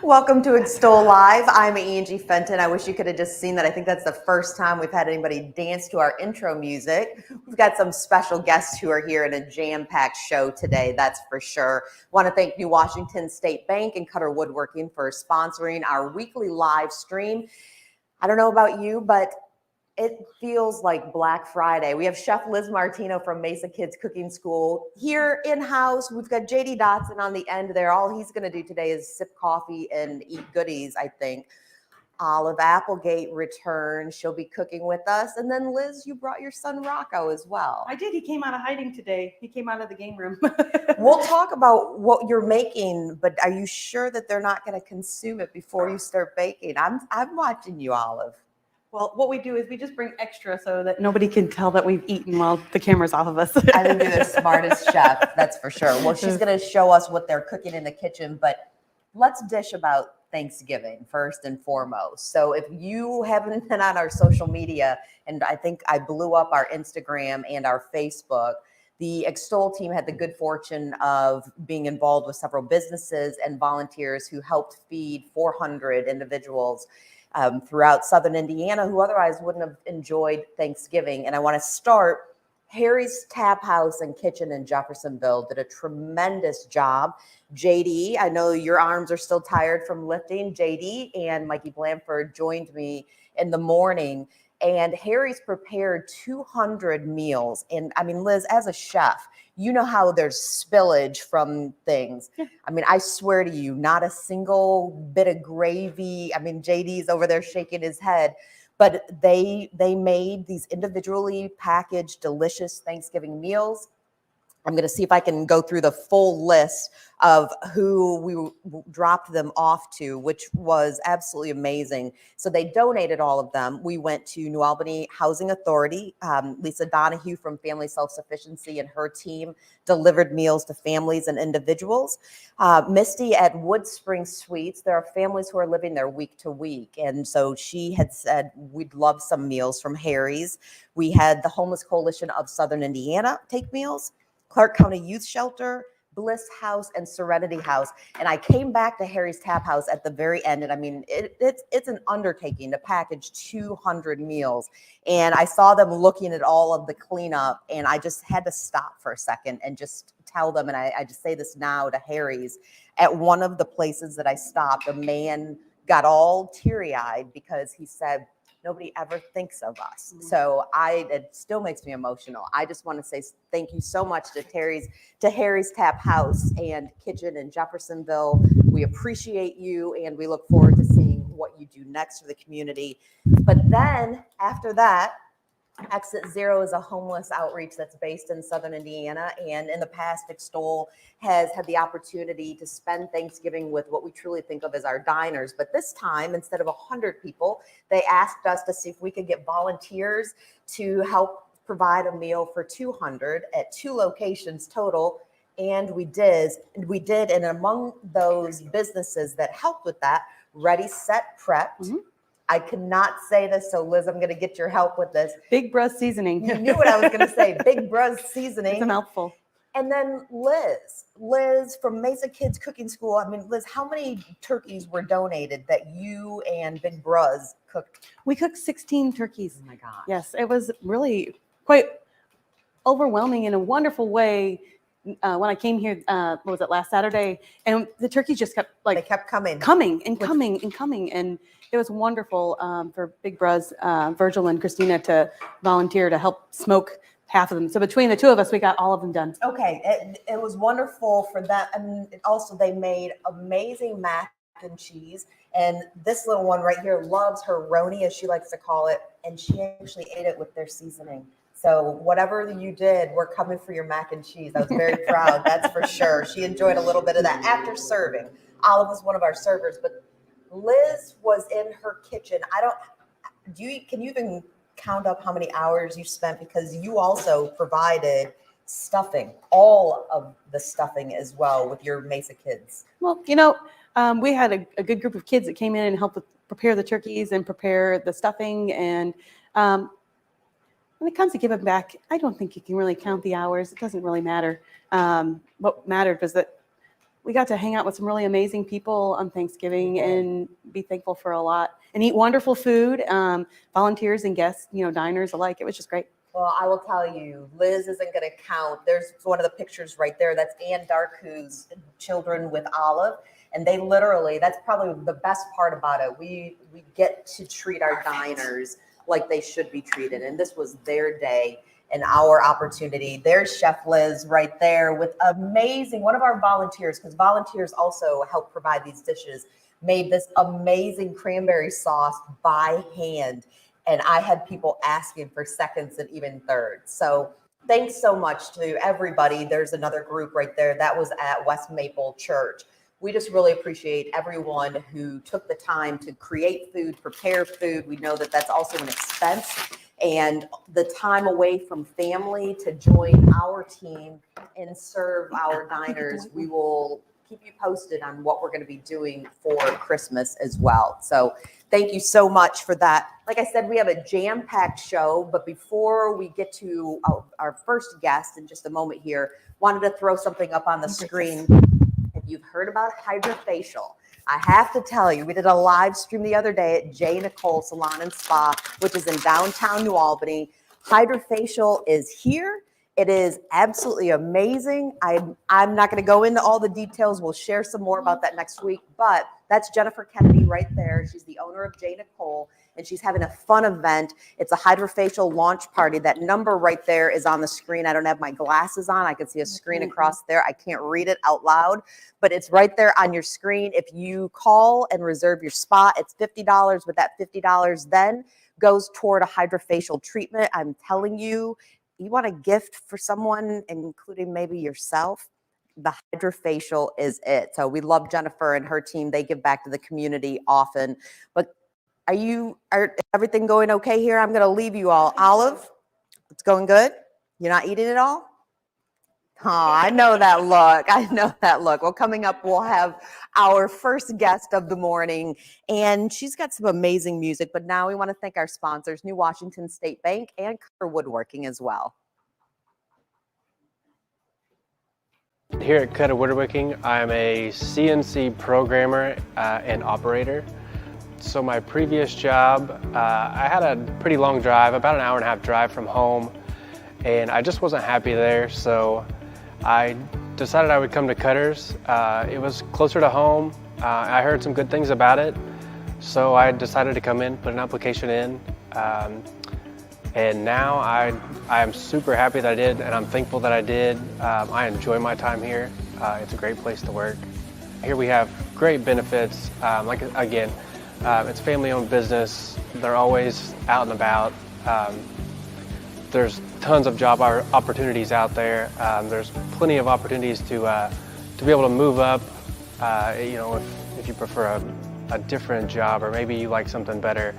Welcome to Extol Live. I'm Angie Fenton. I wish you could have just seen that. I think that's the first time we've had anybody dance to our intro music. We've got some special guests who are here in a jam-packed show today, that's for sure. Want to thank New Washington State Bank and Cutter Woodworking for sponsoring our weekly live stream. I don't know about you, but it feels like Black Friday. We have Chef Liz Martino from MESA Kids Cooking School here in-house. We've got JD Dotson on the end there. All he's going to do today is sip coffee and eat goodies, I think. Olive Applegate returns. She'll be cooking with us. And then, Liz, you brought your son Rocco as well. I did. He came out of hiding today. He came out of the game room. We'll talk about what you're making, but are you sure that they're not going to consume it before you start baking? I'm watching you, Olive. Well, what we do is we just bring extra so that nobody can tell that we've eaten while the camera's off of us. I think you're the smartest chef, that's for sure. Well, she's going to show us what they're cooking in the kitchen, but let's dish about Thanksgiving first and foremost. So if you haven't been on our social media, and I think I blew up our Instagram and our Facebook, the Extol team had the good fortune of being involved with several businesses and volunteers who helped feed 400 individuals throughout Southern Indiana who otherwise wouldn't have enjoyed Thanksgiving. And I want to start, Harry's Tap House and Kitchen in Jeffersonville did a tremendous job. JD, I know your arms are still tired from lifting. JD and Mikey Blanford joined me in the morning, and Harry's prepared 200 meals. And I mean, Liz, as a chef, you know how there's spillage from things. Yeah. I mean, I swear to you, not a single bit of gravy. I mean, JD's over there shaking his head, but they made these individually packaged, delicious Thanksgiving meals. I'm going to see if I can go through the full list of who we dropped them off to, which was absolutely amazing. So they donated all of them. We went to New Albany Housing Authority. Lisa Donahue from Family Self-Sufficiency and her team delivered meals to families and individuals. Misty at Wood Spring Suites, there are families who are living there week to week. And so she had said, we'd love some meals from Harry's. We had the Homeless Coalition of Southern Indiana take meals. Clark County Youth Shelter, Bliss House, and Serenity House. And I came back to Harry's Tap House at the very end. And I mean, it's an undertaking to package 200 meals. And I saw them looking at all of the cleanup, and I just had to stop for a second and just tell them, and I just say this now to Harry's, at one of the places that I stopped, a man got all teary-eyed because he said, nobody ever thinks of us. So it still makes me emotional. I just want to say thank you so much to Harry's Tap House and Kitchen in Jeffersonville. We appreciate you, and we look forward to seeing what you do next for the community. But then after that, Exit Zero is a homeless outreach that's based in Southern Indiana. And in the past, Extol has had the opportunity to spend Thanksgiving with what we truly think of as our diners. But this time, instead of 100 people, they asked us to see if we could get volunteers to help provide a meal for 200 at 2 locations total. And we did. And among those businesses that helped with that, Ready, Set, Prepped. Mm-hmm. I could not say this, so Liz, I'm going to get your help with this. Big Bruz Seasoning. You knew what I was going to say. Big Bruz Seasoning. It's a mouthful. And then Liz from MESA Kids Cooking School. I mean, Liz, how many turkeys were donated that you and Big Bruz cooked? We cooked 16 turkeys. Oh my gosh. Yes, it was really quite overwhelming in a wonderful way. When I came here, what was it, last Saturday? And the turkeys just kept they kept coming. And it was wonderful for Big Bruz, Virgil and Christina to volunteer to help smoke half of them. So between the two of us, we got all of them done. Okay, it was wonderful for that. I mean, also they made amazing mac and cheese. And this little one right here loves her roni, as she likes to call it. And she actually ate it with their seasoning. So whatever you did, we're coming for your mac and cheese. I was very proud, that's for sure. She enjoyed a little bit of that after serving. Olive was one of our servers, but Liz was in her kitchen. Can you even count up how many hours you spent? Because you also provided stuffing, all of the stuffing as well with your MESA kids. Well, we had a good group of kids that came in and helped prepare the turkeys and prepare the stuffing. And when it comes to giving back, I don't think you can really count the hours. It doesn't really matter. What mattered was that we got to hang out with some really amazing people on Thanksgiving and be thankful for a lot and eat wonderful food, volunteers and guests, diners alike. It was just great. Well, I will tell you, Liz isn't going to count. There's one of the pictures right there. That's Ann Darku's children with Olive. And they literally, that's probably the best part about it. We get to treat our diners like they should be treated. And this was their day and our opportunity. There's Chef Liz right there with amazing, one of our volunteers, because volunteers also help provide these dishes, made this amazing cranberry sauce by hand. And I had people asking for seconds and even thirds. So thanks so much to everybody. There's another group right there. That was at West Maple Church. We just really appreciate everyone who took the time to create food, prepare food. We know that that's also an expense. And the time away from family to join our team and serve our diners, we will keep you posted on what we're going to be doing for Christmas as well. So thank you so much for that. Like I said, we have a jam-packed show, but before we get to our first guest in just a moment here, wanted to throw something up on the screen. If you've heard about Hydrafacial, I have to tell you, we did a live stream the other day at J. Nicole Salon and Spa, which is in downtown New Albany. Hydrafacial is here. It is absolutely amazing. I'm not going to go into all the details. We'll share some more about that next week, but that's Jennifer Kennedy right there. She's the owner of J. Nicole, and she's having a fun event. It's a Hydrafacial launch party. That number right there is on the screen. I don't have my glasses on. I can see a screen across there. I can't read it out loud, but it's right there on your screen. If you call and reserve your spot, it's $50, but that $50 then goes toward a Hydrafacial treatment. I'm telling you, you want a gift for someone, including maybe yourself, the Hydrafacial is it. So we love Jennifer and her team. They give back to the community often. But are everything going okay here? I'm going to leave you all. Olive, it's going good? You're not eating it all? Oh, I know that look. I know that look. Well, coming up, we'll have our first guest of the morning, and she's got some amazing music. But now we want to thank our sponsors, New Washington State Bank and Cutter Woodworking as well. Here at Cutter Woodworking, I'm a CNC programmer and operator. So my previous job, I had a pretty long drive, about an hour and a half drive from home, and I just wasn't happy there. So I decided I would come to Cutter's. It was closer to home. I heard some good things about it, so I decided to come in, put an application in, and now I am super happy that I did, and I'm thankful that I did. I enjoy my time here. It's a great place to work. Here we have great benefits. It's family-owned business. They're always out and about. There's tons of job opportunities out there. There's plenty of opportunities to be able to move up. If you prefer a different job, or maybe you like something better,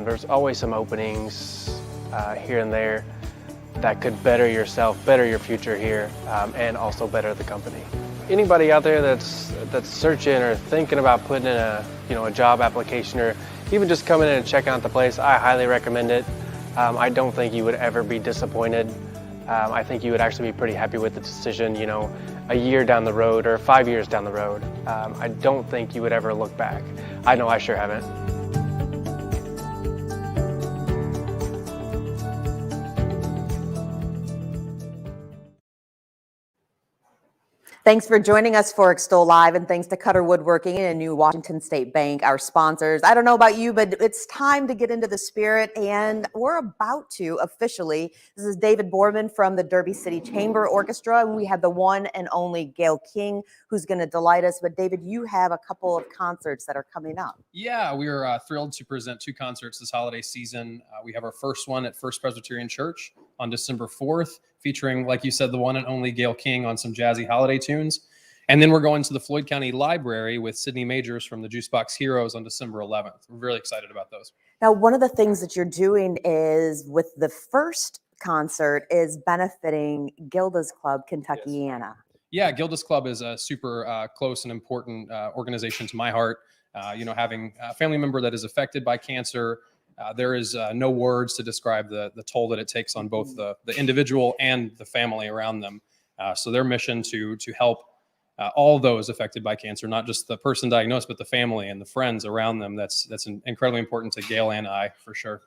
there's always some openings here and there that could better yourself, better your future here, and also better the company. Anybody out there that's searching or thinking about putting in a job application, or even just coming in and checking out the place, I highly recommend it. I don't think you would ever be disappointed. I think you would actually be pretty happy with the decision, a year down the road or 5 years down the road. I don't think you would ever look back. I know I sure haven't. Thanks for joining us for Extol Live, and thanks to Cutter Woodworking and New Washington State Bank, our sponsors. I don't know about you, but it's time to get into the spirit, and we're about to officially. This is David Borman from the Derby City Chamber Orchestra, and we have the one and only Gayle King, who's going to delight us. But David, you have a couple of concerts that are coming up. Yeah, we are thrilled to present 2 concerts this holiday season. We have our first one at First Presbyterian Church on December 4th, featuring, like you said, the one and only Gayle King on some jazzy holiday tunes. And then we're going to the Floyd County Library with Sydney Majors from the Juicebox Heroes on December 11th. We're really excited about those. Now, one of the things that you're doing is with the first concert is benefiting Gilda's club, Kentuckiana. Yes. Yeah, Gilda's club is a super close and important organization to my heart. Having a family member that is affected by cancer, there is no words to describe the toll that it takes on both the individual and the family around them. So their mission to help all those affected by cancer, not just the person diagnosed, but the family and the friends around them. That's incredibly important to Gayle and I, for sure.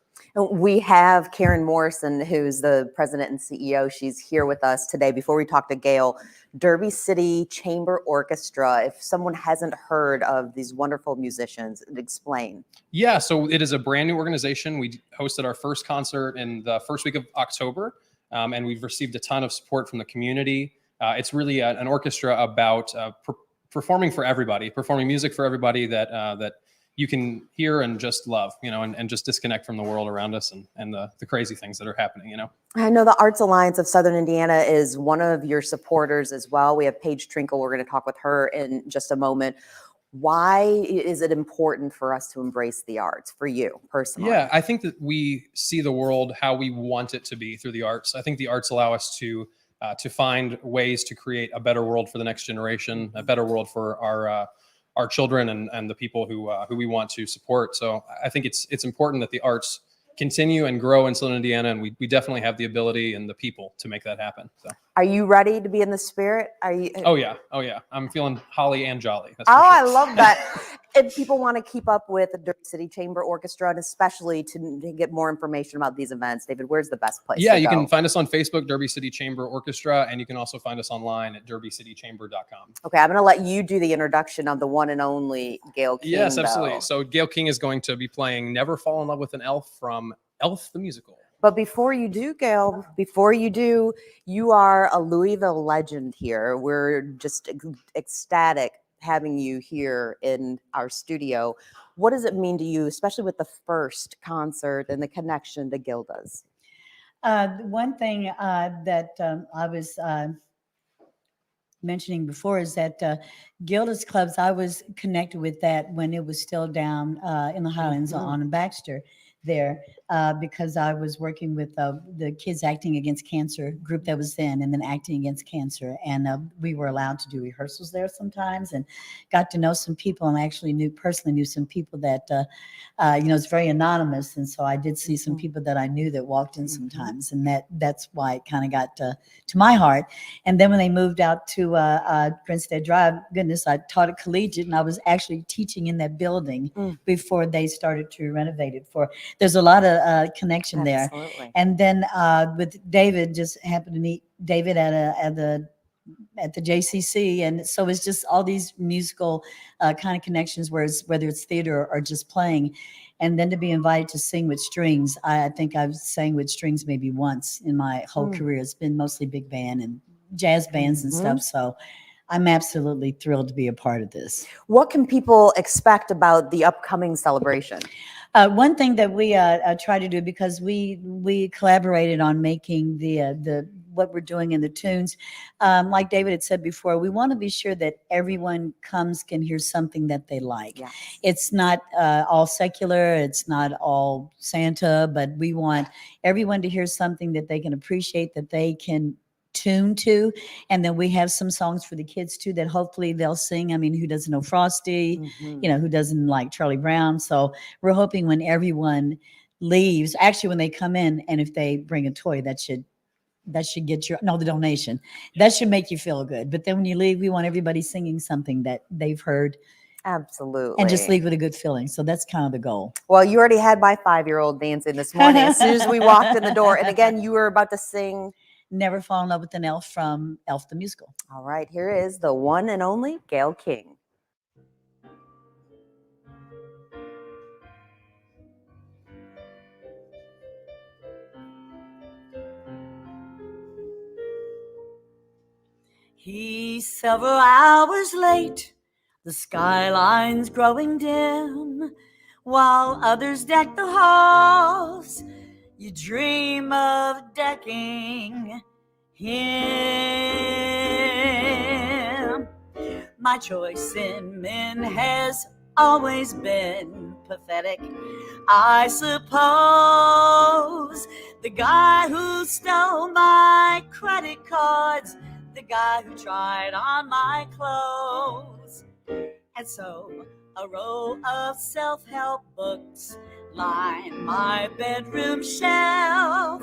We have Karen Morrison, who's the president and CEO. She's here with us today. Before we talk to Gayle, Derby City Chamber Orchestra, if someone hasn't heard of these wonderful musicians, explain. Yeah, so it is a brand new organization. We hosted our first concert in the first week of October, and we've received a ton of support from the community. It's really an orchestra about performing for everybody, performing music for everybody that you can hear and just love, and just disconnect from the world around us and the crazy things that are happening, I know the Arts Alliance of Southern Indiana is one of your supporters as well. We have Paig Trinkle. We're going to talk with her in just a moment. Why is it important for us to embrace the arts for you personally? Yeah, I think that we see the world how we want it to be through the arts. I think the arts allow us to find ways to create a better world for the next generation, a better world for our children and the people who we want to support. So I think it's important that the arts continue and grow in Southern Indiana, and we definitely have the ability and the people to make that happen. So, are you ready to be in the spirit? Are you? Oh yeah. I'm feeling holly and jolly. That's Oh, for sure. I love that. If people want to keep up with the Derby City Chamber Orchestra, and especially to get more information about these events, David, where's the best place? Yeah, to you go? can find us on Facebook, Derby City Chamber Orchestra, and you can also find us online at derbycitychamber.com. Okay, I'm going to let you do the introduction of the one and only Gayle King. Yes, absolutely. Though. So Gayle King is going to be playing "Never Fall in Love with an Elf" from Elf the Musical. But before you do, Gayle, you are a Louisville legend here. We're just ecstatic having you here in our studio. What does it mean to you, especially with the first concert and the connection to Gilda's? One thing that I was mentioning before is that Gilda's clubs, I was connected with that when it was still down in the Highlands on Baxter there, because I was working with the Kids Acting Against Cancer group that was then, and then Acting Against Cancer. And we were allowed to do rehearsals there sometimes and got to know some people, and I actually personally knew some people that, it's very anonymous. And so I did see some people that I knew that walked in sometimes, and that's why it kind of got to my heart. And then when they moved out to Grinstead Drive, goodness, I taught at collegiate, and I was actually teaching in that building before they started to renovate it. There's a lot of connection there. Absolutely. And then with David, just happened to meet David at the JCC, and so it's just all these musical kind of connections, whether it's theater or just playing. And then to be invited to sing with strings, I think I've sang with strings maybe once in my whole career. It's been mostly big band and jazz bands and stuff. So I'm absolutely thrilled to be a part of this. What can people expect about the upcoming celebration? One thing that we try to do, because we collaborated on making the what we're doing in the tunes, like David had said before, we want to be sure that everyone can hear something that they like. Yes. It's not all secular, it's not all Santa, but we want everyone to hear something that they can appreciate, that they can tune to. And then we have some songs for the kids too that hopefully they'll sing. I mean, who doesn't know Frosty? Who doesn't like Charlie Brown? So we're hoping when everyone leaves, actually when they come in, and if they bring a toy, that should get the donation. That should make you feel good. But then when you leave, we want everybody singing something that they've heard. Absolutely. And just leave with a good feeling. So that's kind of the goal. Well, you already had my 5-year-old dancing this morning as soon as we walked in the door. And again, you were about to sing Never Fall in Love with an Elf from Elf the Musical. All right, here is the one and only Gayle King. He's several hours late, the skyline's growing dim, while others deck the halls. You dream of decking him. My choice in men has always been pathetic, I suppose. The guy who stole my credit cards, the guy who tried on my clothes. And so a row of self-help books line my bedroom shelf.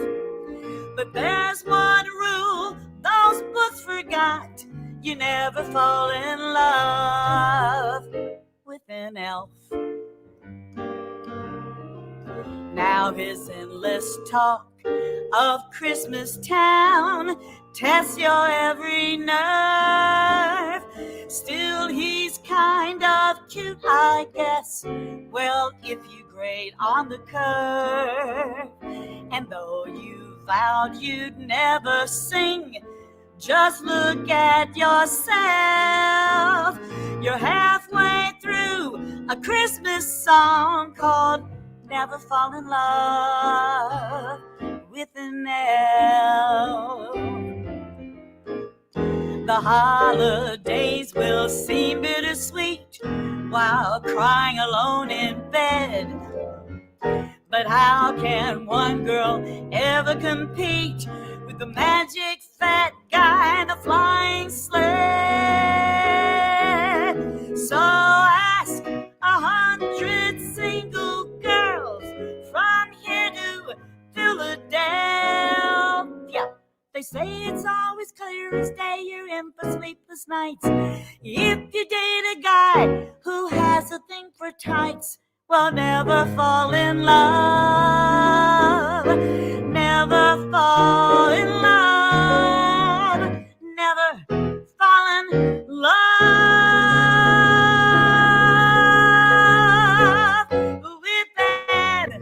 But there's one rule those books forgot: you never fall in love with an elf. Now his endless talk of Christmas Town tests your every nerve. Still, he's kind of cute, I guess. Well, if you grade on the curve. And though you vowed you'd never sing, just look at yourself. You're halfway through a Christmas song called Never Fall in Love with an elf. The holidays will seem bittersweet while crying alone in bed. But how can one girl ever compete with the magic fat guy in the flying sled? So ask 100 single girls from here to Philadelphia. They say it's always clear as day you're in for sleepless nights. If you date a guy who has a thing for tights, well, never fall in love. Never fall in love. Never fall in love with an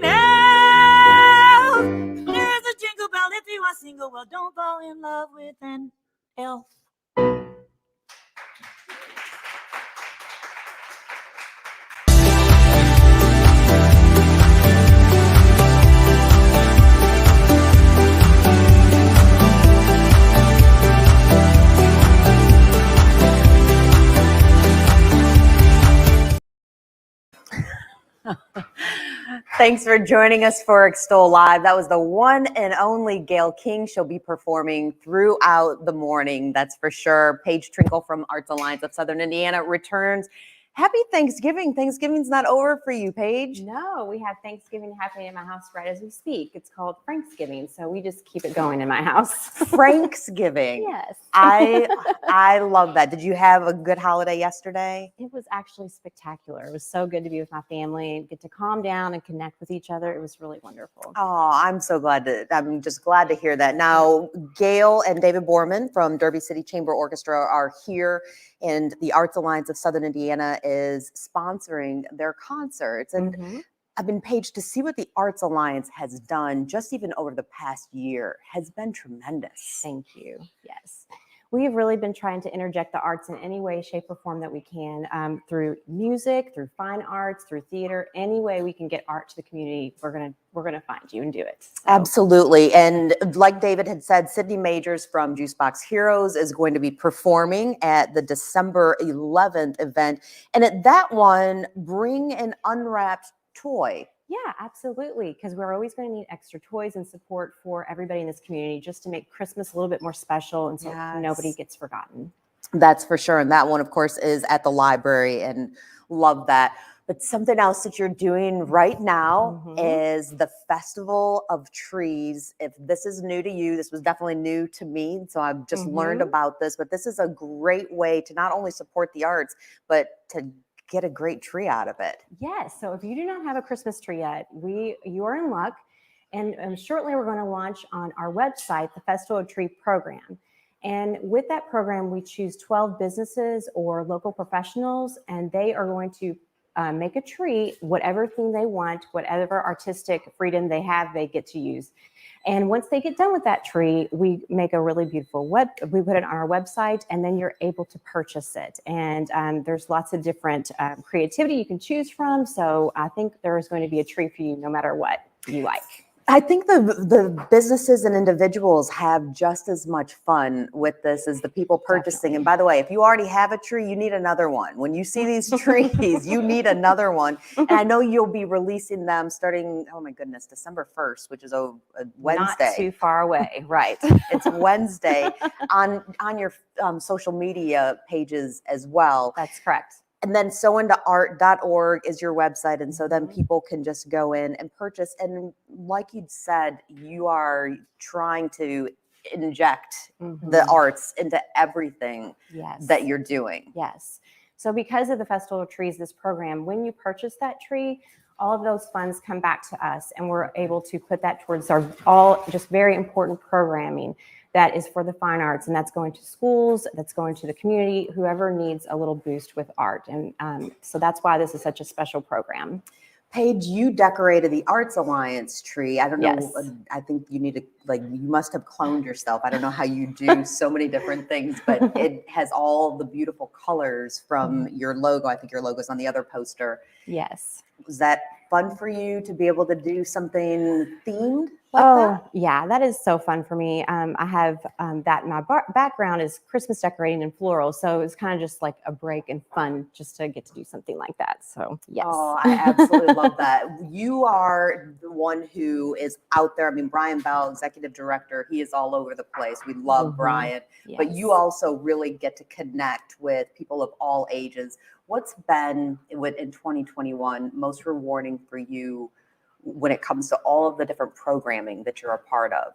elf. There's a jingle bell if you are single. Well, don't fall in love with an elf. Thanks for joining us for Extol Live. That was the one and only Gayle King. She'll be performing throughout the morning, that's for sure. Paig Trinkle from Arts Alliance of Southern Indiana returns. Happy Thanksgiving. Thanksgiving's not over for you, Paige. No, we have Thanksgiving happening in my house right as we speak. It's called Franksgiving, so we just keep it going in my house. Franksgiving. Yes. I love that. Did you have a good holiday yesterday? It was actually spectacular. It was so good to be with my family and get to calm down and connect with each other. It was really wonderful. Oh, I'm just glad to hear that. Now, Gayle and David Borman from Derby City Chamber Orchestra are here, and the Arts Alliance of Southern Indiana is sponsoring their concerts. And I've been Paige, to see what the Arts Alliance has done just even over the past year has been tremendous. Thank you. Yes. We have really been trying to interject the arts in any way, shape, or form that we can, through music, through fine arts, through theater. Any way we can get art to the community, we're gonna find you and do it. So. Absolutely. And like David had said, Sydney Majors from Juicebox Heroes is going to be performing at the December 11th event. And at that one, bring an unwrapped toy. Yeah, absolutely. Because we're always going to need extra toys and support for everybody in this community just to make Christmas a little bit more special and so nobody gets forgotten. That's for sure. And that one, of course, is at the library, and love that. But something else that you're doing right now is the Festival of Trees. If this is new to you, this was definitely new to me. So I've just learned about this, but this is a great way to not only support the arts, but to get a great tree out of it. Yes. So if you do not have a Christmas tree yet, you are in luck. And shortly we're going to launch on our website the Festival of Tree program. And with that program, we choose 12 businesses or local professionals, and they are going to make a tree, whatever theme they want, whatever artistic freedom they have, they get to use. And once they get done with that tree, we make a really beautiful we put it on our website, and then you're able to purchase it. And there's lots of different creativity you can choose from. So I think there is going to be a tree for you no matter what you like. I think the businesses and individuals have just as much fun with this as the people purchasing. Definitely. And by the way, if you already have a tree, you need another one. When you see these trees, you need another one. And I know you'll be releasing them starting, oh my goodness, December 1st, which is a Wednesday. Not too far away, right? It's Wednesday on your social media pages as well. That's correct. And then sointoart.org is your website. And so then people can just go in and purchase. And like you'd said, you are trying to inject the Mhm. arts into everything Yes. that you're doing. Yes. So because of the Festival of Trees, this program, when you purchase that tree, all of those funds come back to us, and we're able to put that towards our all just very important programming that is for the fine arts, and that's going to schools, that's going to the community, whoever needs a little boost with art. And so that's why this is such a special program. Paige, you decorated the Arts Alliance tree. I don't know. Yes. I think you need to, you must have cloned yourself. I don't know how you do so many different things, but it has all the beautiful colors from your logo. I think your logo's on the other poster. Yes. Was that fun for you to be able to do something themed like Oh, that? yeah, that is so fun for me. I have that my background is Christmas decorating and floral. So it's kind of just like a break and fun just to get to do something like that. So, yes. Oh, I absolutely love that. You are the one who is out there. I mean, Brian Bell, executive director, he is all over the place. We love Mhm. Brian, but you Yes. also really get to connect with people of all ages. What's been in 2021 most rewarding for you when it comes to all of the different programming that you're a part of?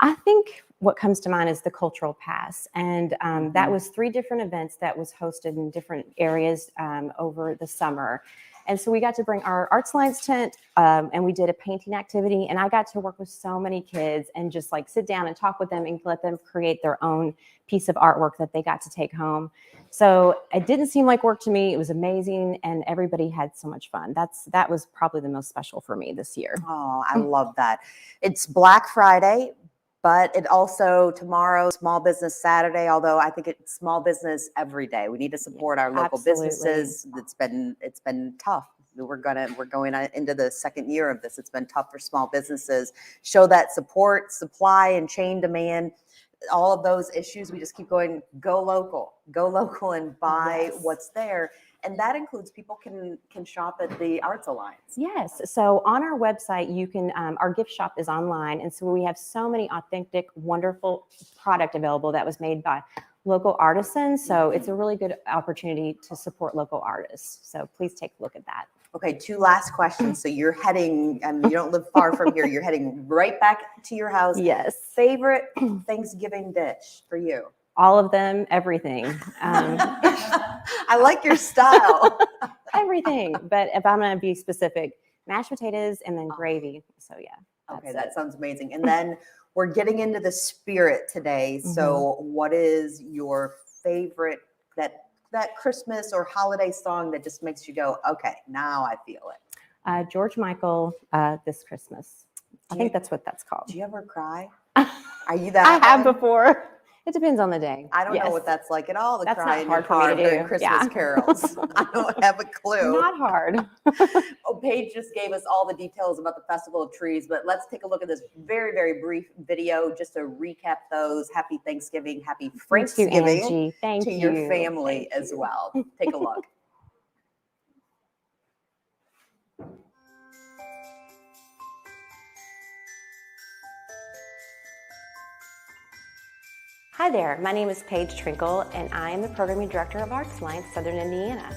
I think what comes to mind is the Cultural Pass. And that was 3 different events that was hosted in different areas over the summer. And so we got to bring our Arts Alliance tent and we did a painting activity. And I got to work with so many kids and just like sit down and talk with them and let them create their own piece of artwork that they got to take home. So it didn't seem like work to me. It was amazing. And everybody had so much fun. That was probably the most special for me this year. Oh, I love that. It's Black Friday, but it also tomorrow, Small Business Saturday, although I think it's small business every day. We need to support our local Absolutely. businesses. It's been tough. We're going into the second year of this. It's been tough for small businesses. Show that support, supply and chain demand, all of those issues. We just keep going, go local and buy Yes. what's there. And that includes people can shop at the Arts Alliance. Yes. So on our website, you can, our gift shop is online. And so we have so many authentic, wonderful product available that was made by local artisans. So it's a really good opportunity to support local artists. So please take a look at that. Okay, 2 last questions. So you're heading, you don't live far from here. You're heading right back to your house. Yes. Favorite Thanksgiving dish for you? All of them, everything. I like your style. Everything. But if I'm going to be specific, mashed potatoes and then gravy. So yeah. Okay, that's that it. sounds amazing. And then we're getting into the spirit today. So what is your favorite, that Christmas or holiday song that just makes you go, okay, now I feel it? George Michael, This Christmas. I think that's what that's called. Do you ever cry? Are you that? I have before. It depends on the day. I don't know Yes. what that's like at all. The That's cry not in your hard for me car to during do. Christmas Yeah. carols. I don't have a clue. Not hard. Oh, Paige just gave us all the details about the Festival of Trees, but let's take a look at this very, very brief video just to recap those. Happy Thanksgiving, happy Thank you, Franksgiving Angie. Thank to you. your family Thank as you. well. Take a look. Hi there, my name is Paig Trinkle, and I am the Programming Director of Arts Alliance Southern Indiana.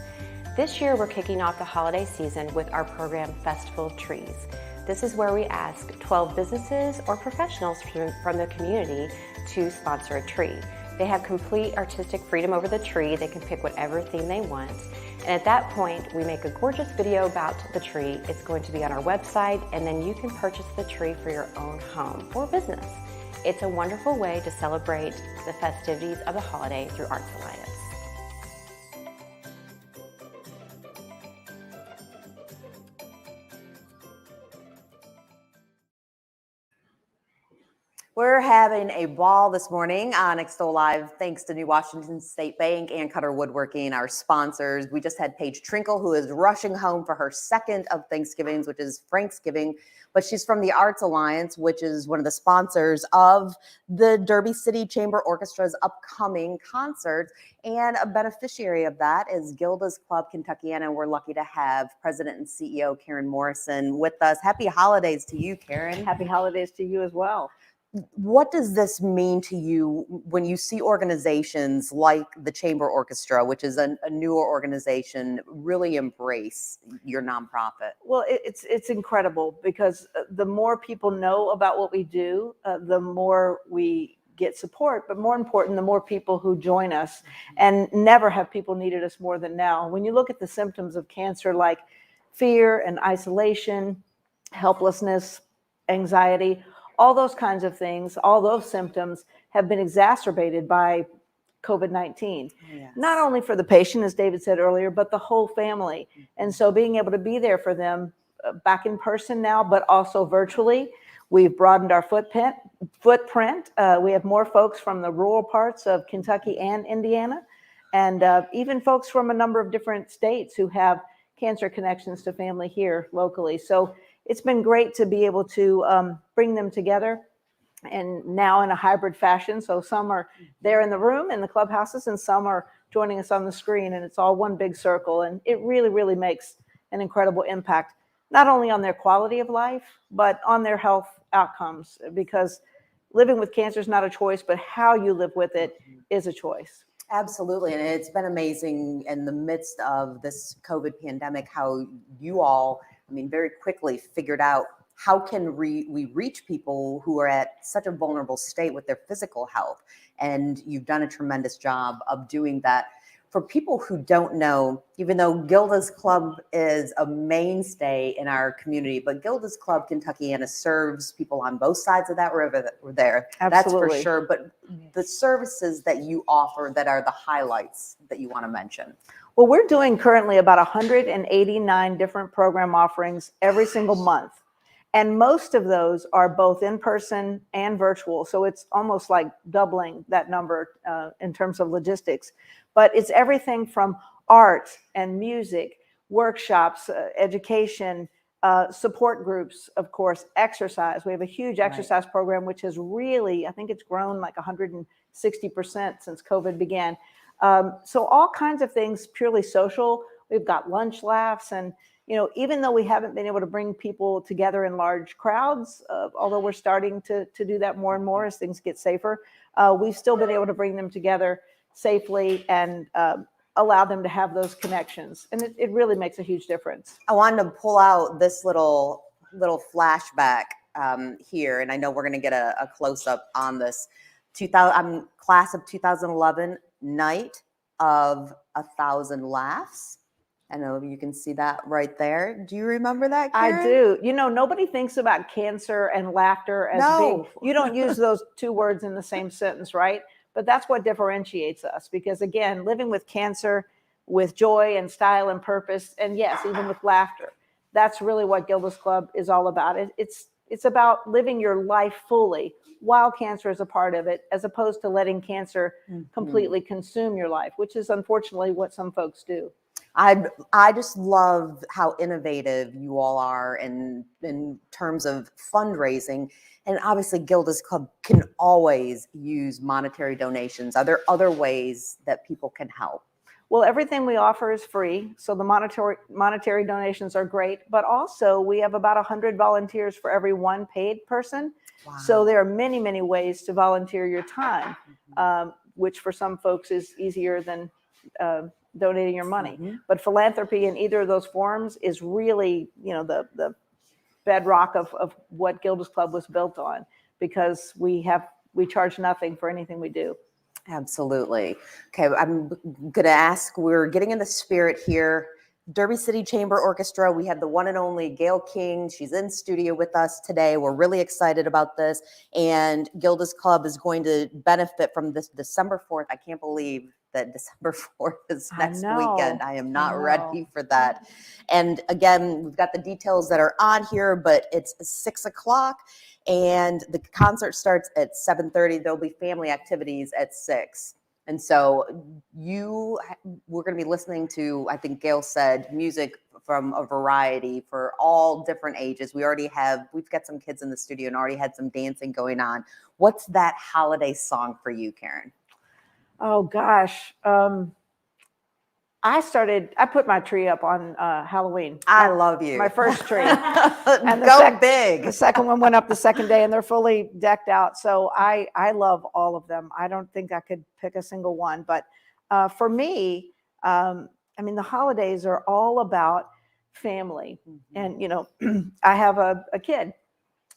This year, we're kicking off the holiday season with our program, Festival of Trees. This is where we ask 12 businesses or professionals from the community to sponsor a tree. They have complete artistic freedom over the tree. They can pick whatever theme they want. And at that point, we make a gorgeous video about the tree. It's going to be on our website, and then you can purchase the tree for your own home or business. It's a wonderful way to celebrate the festivities of the holiday through Arts Alliance. We're having a ball this morning on Extol Live, thanks to New Washington State Bank and Cutter Woodworking, our sponsors. We just had Paige Trinkle, who is rushing home for her second of Thanksgivings, which is Franksgiving, but she's from the Arts Alliance, which is one of the sponsors of the Derby City Chamber Orchestra's upcoming concerts, and a beneficiary of that is Gilda's Club, Kentuckiana. We're lucky to have President and CEO Karen Morrison with us. Happy holidays to you, Karen. Happy holidays to you as well. what does this mean to you when you see organizations like the Chamber Orchestra, which is a newer organization, really embrace your nonprofit? Well, it's incredible because the more people know about what we do, the more we get support. But more important, the more people who join us, and never have people needed us more than now. When you look at the symptoms of cancer, like fear and isolation, helplessness, anxiety, all those kinds of things, all those symptoms have been exacerbated by COVID-19, Yes. not only for the patient, as David said earlier, but the whole family. And so being able to be there for them back in person now, but also virtually, we've broadened our footprint. We have more folks from the rural parts of Kentucky and Indiana, and even folks from a number of different states who have cancer connections to family here locally. So it's been great to be able to bring them together, and now in a hybrid fashion. So some are there in the room in the clubhouses, and some are joining us on the screen, and it's all one big circle. And it really, really makes an incredible impact, not only on their quality of life, but on their health outcomes, because living with cancer is not a choice, but how you live with it is a choice. Absolutely. And it's been amazing in the midst of this COVID pandemic, how you all, very quickly figured out how can we reach people who are at such a vulnerable state with their physical health. And you've done a tremendous job of doing that. For people who don't know, even though Gilda's Club is a mainstay in our community, but Gilda's Club Kentuckiana serves people on both sides of that river that were there. Absolutely. That's for sure. But the services that you offer that are the highlights that you want to mention. Well, we're doing currently about 189 different program offerings every single month. And most of those are both in person and virtual. So it's almost like doubling that number in terms of logistics. But it's everything from art and music, workshops, education, support groups, of course, exercise. We have a huge exercise program, which has really, I think it's grown like 160% since COVID began. So all kinds of things purely social. We've got lunch laughs, and even though we haven't been able to bring people together in large crowds, although we're starting to do that more and more as things get safer, we've still been able to bring them together safely and allow them to have those connections. And it really makes a huge difference. I wanted to pull out this little flashback here, and I know we're going to get a close up on this. Class of 2011, Night of 1,000 Laughs. I know you can see that right there. Do you remember that, Karen? I do. Nobody thinks about cancer and laughter as No. you don't use those two words in the same sentence, right? But that's what differentiates us, because again, living with cancer with joy and style and purpose, and yes, even with laughter, that's really what Gilda's Club is all about. It's about living your life fully while cancer is a part of it, as opposed to letting cancer completely consume your life, which is unfortunately what some folks do. I just love how innovative you all are in terms of fundraising. And obviously Gilda's Club can always use monetary donations. Are there other ways that people can help? Well, everything we offer is free. So the monetary donations are great, but also we have about 100 volunteers for every one paid person. Wow. So there are many, many ways to volunteer your time, which for some folks is easier than donating your money. But philanthropy in either of those forms is really, the bedrock of what Gilda's Club was built on, because we charge nothing for anything we do. Absolutely. Okay, I'm going to ask, we're getting in the spirit here. Derby City Chamber Orchestra, we have the one and only Gayle King. She's in studio with us today. We're really excited about this. And Gilda's Club is going to benefit from this December 4th. I can't believe that December 4th is next weekend. I am not ready for that. And again, we've got the details that are on here, but it's 6 o'clock and the concert starts at 7:30. There'll be family activities at 6. And so we're going to be listening to, I think Gayle said, music from a variety for all different ages. we've got some kids in the studio and already had some dancing going on. What's that holiday song for you, Karen? Oh gosh. I put my tree up on Halloween. I love you. My first tree. And the go big. The second one went up the second day, and they're fully decked out. So I love all of them. I don't think I could pick a single one. But for me, I mean, the holidays are all about family. And, you know, I have a kid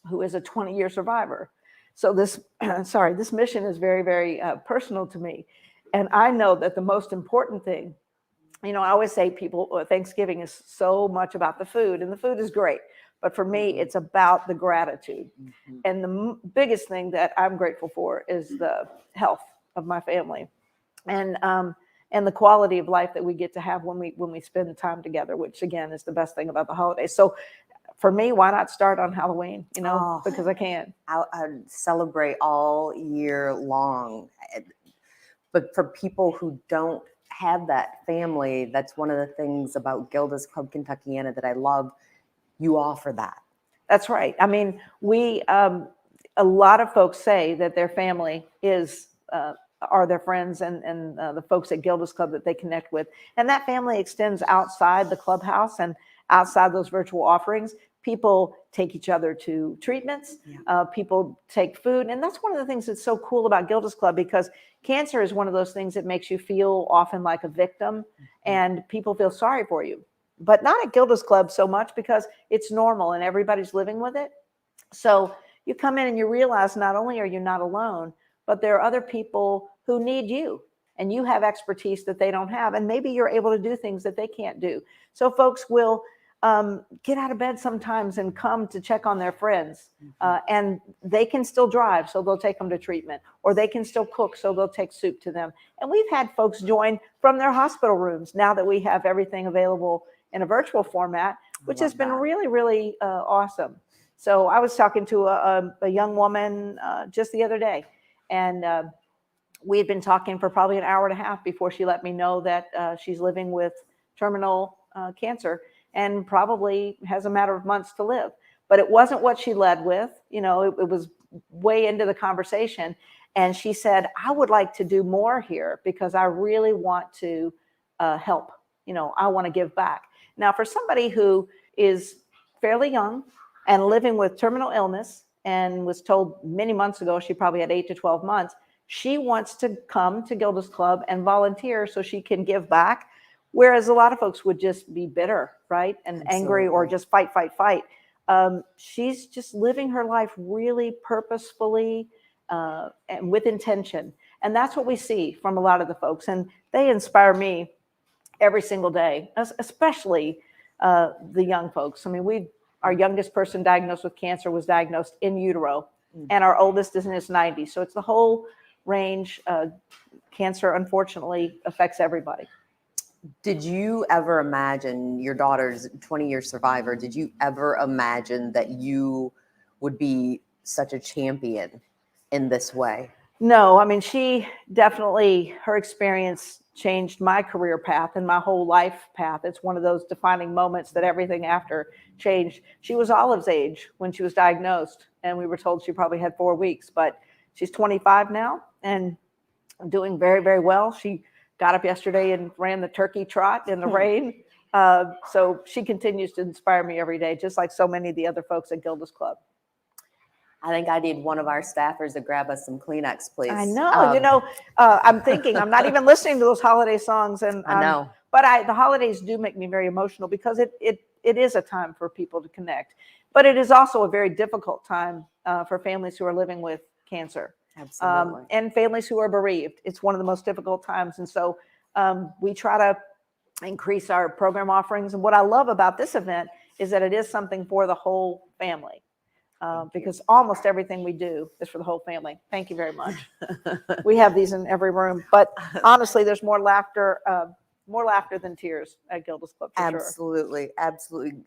who is a 20-year survivor. So this, this mission is very, very personal to me. And I know that the most important thing, you know, I always say Thanksgiving is so much about the food, and the food is great. But for me, it's about the gratitude. And the biggest thing that I'm grateful for is the health of my family, and the quality of life that we get to have when we spend the time together, which again is the best thing about the holidays. So for me, why not start on Halloween? You know, because I can. I celebrate all year long. But for people who don't have that family, that's one of the things about Gilda's Club Kentuckiana that I love. You offer that. That's right. I mean, a lot of folks say that their family are their friends and the folks at Gilda's Club that they connect with. And that family extends outside the clubhouse and outside those virtual offerings. People take each other to treatments. People take food. And that's one of the things that's so cool about Gilda's Club, because cancer is one of those things that makes you feel often like a victim, and people feel sorry for you. But not at Gilda's Club so much, because it's normal and everybody's living with it. So you come in and you realize not only are you not alone, but there are other people who need you, and you have expertise that they don't have. And maybe you're able to do things that they can't do. So folks will get out of bed sometimes and come to check on their friends, and they can still drive, so they'll take them to treatment, or they can still cook, so they'll take soup to them. And we've had folks join from their hospital rooms now that we have everything available in a virtual format, which has been really, really awesome. So I was talking to a young woman just the other day, and we had been talking for probably an hour and a half before she let me know that she's living with terminal cancer, and probably has a matter of months to live. But it wasn't what she led with. You know, it was way into the conversation. And she said, I would like to do more here, because I really want to help. You know, I want to give back. Now, for somebody who is fairly young and living with terminal illness, and was told many months ago she probably had 8 to 12 months, she wants to come to Gilda's Club and volunteer so she can give back. Whereas a lot of folks would just be bitter, right? And angry, or just fight. She's just living her life really purposefully and with intention. And that's what we see from a lot of the folks. And they inspire me every single day, especially the young folks. I mean, our youngest person diagnosed with cancer was diagnosed in utero, and our oldest is in his 90s. So it's the whole range. Cancer, unfortunately, affects everybody. Did you ever imagine, your daughter's 20-year survivor, did you ever imagine that you would be such a champion in this way? No, I mean, she definitely, her experience changed my career path and my whole life path. It's one of those defining moments that everything after changed. She was Olive's age when she was diagnosed, and we were told she probably had 4 weeks, but she's 25 now and doing very, very well. She got up yesterday and ran the turkey trot in the rain. So she continues to inspire me every day, just like so many of the other folks at Gilda's Club. I think I need one of our staffers to grab us some Kleenex, please. I know. I'm thinking, I'm not even listening to those holiday songs. And I know. But the holidays do make me very emotional, because it is a time for people to connect. But it is also a very difficult time for families who are living with cancer. Absolutely. And families who are bereaved. It's one of the most difficult times. And so we try to increase our program offerings. And what I love about this event is that it is something for the whole family, because almost everything we do is for the whole family. Thank you very much. We have these in every room. But honestly, there's more laughter than tears at Gilda's Club, for Absolutely. Absolutely.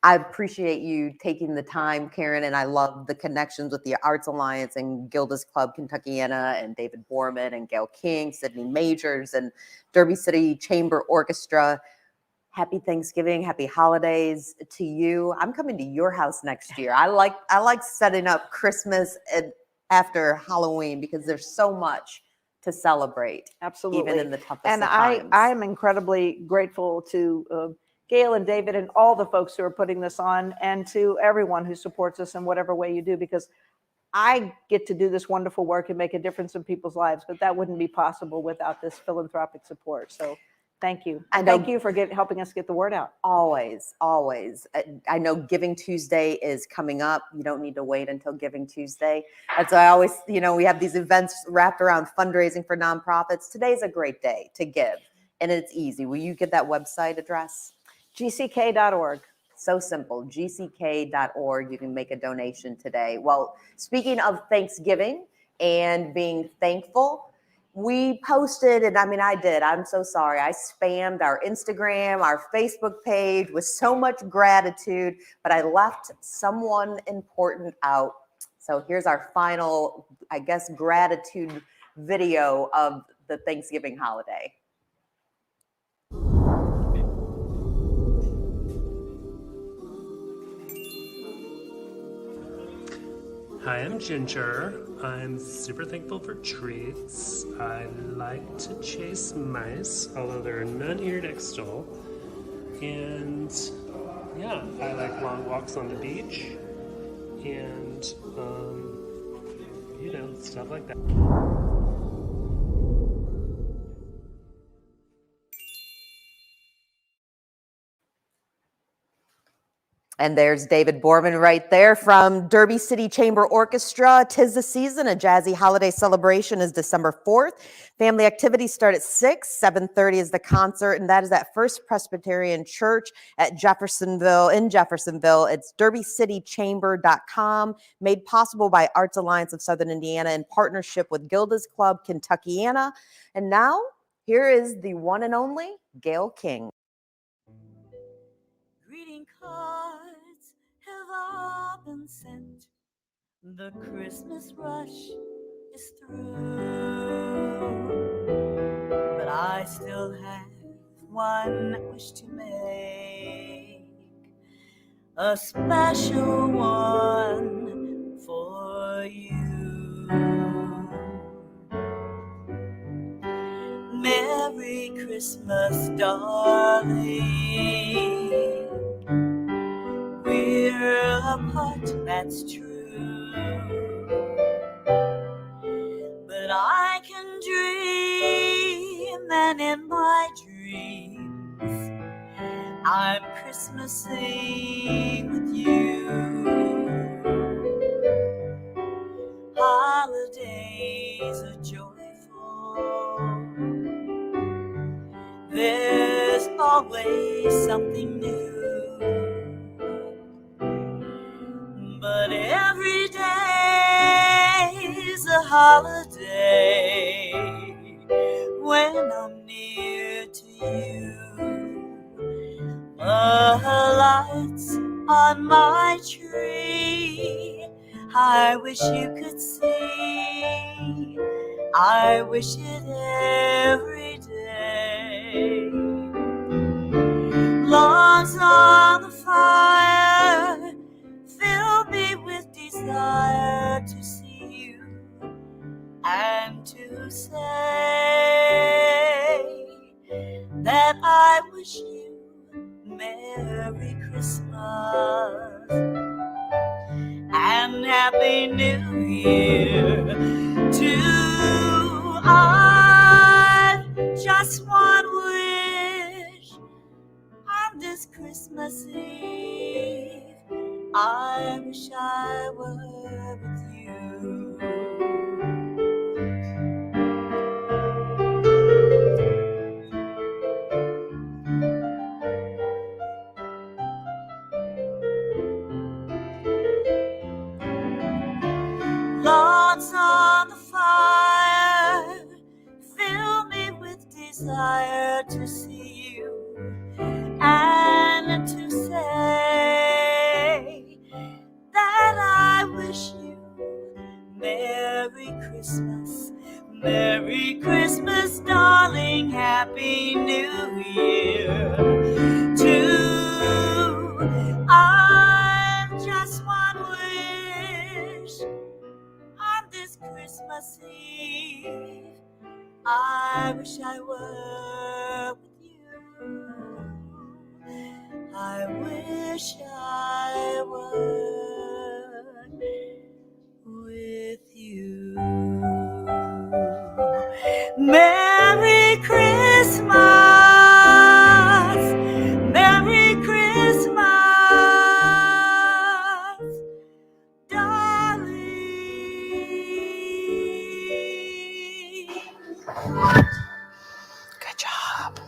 I appreciate you taking the time, Karen, and I love the connections with the Arts Alliance and Gilda's Club Kentuckiana and David Borman and Gayle King, Sydney Majors, and Derby City Chamber Orchestra. Happy Thanksgiving, happy holidays to you. I'm coming to your house next year. I like setting up Christmas and after Halloween, because there's so much to celebrate, Absolutely. even in the toughest And of times. I'm incredibly grateful to Gayle and David and all the folks who are putting this on, and to everyone who supports us in whatever way you do, because I get to do this wonderful work and make a difference in people's lives, but that wouldn't be possible without this philanthropic support. So thank you. And thank you for helping us get the word out. Always, always. I know Giving Tuesday is coming up. You don't need to wait until Giving Tuesday. That's why I always, we have these events wrapped around fundraising for nonprofits. Today's a great day to give, and it's easy. Will you get that website address? gck.org. So simple, gck.org. You can make a donation today. Well, speaking of Thanksgiving and being thankful, we posted, and I did. I'm so sorry. I spammed our Instagram, our Facebook page with so much gratitude, but I left someone important out. So here's our final, gratitude video of the Thanksgiving holiday. Hi, I'm Ginger. I'm super thankful for treats. I like to chase mice, although there are none here at Extol. And yeah, I like long walks on the beach and, stuff like that. And there's David Borman right there from Derby City Chamber Orchestra. 'Tis the Season, a jazzy holiday celebration, is December 4th. Family activities start at 6, 7:30 is the concert, and that is at First Presbyterian Church in Jeffersonville. It's derbycitychamber.com, made possible by Arts Alliance of Southern Indiana in partnership with Gilda's Club, Kentuckiana. And now, here is the one and only Gayle King. Greeting cards have all been sent. The Christmas rush is through. But I still have one wish to make. A special one for you. Merry Christmas, darling. We're apart, that's true, but I can dream, and in my dreams I'm Christmasing with you. Holidays are joyful. There's always something new. But every day's a holiday when I'm near to you. The lights on my tree, I wish you could see. I wish it every day. Logs on the fire fill me with desire to see you and to say that I wish you Merry Christmas and Happy New Year too. I've just one wish on this Christmas Eve. I wish I were with you. Logs on the fire fill me with desire to see you and to say that I wish you Merry Christmas, Merry Christmas, darling, Happy New Year too. I've just one wish on this Christmas Eve. I wish I were with you. I wish I were with you. Merry Christmas, Merry Christmas, darling. Good job.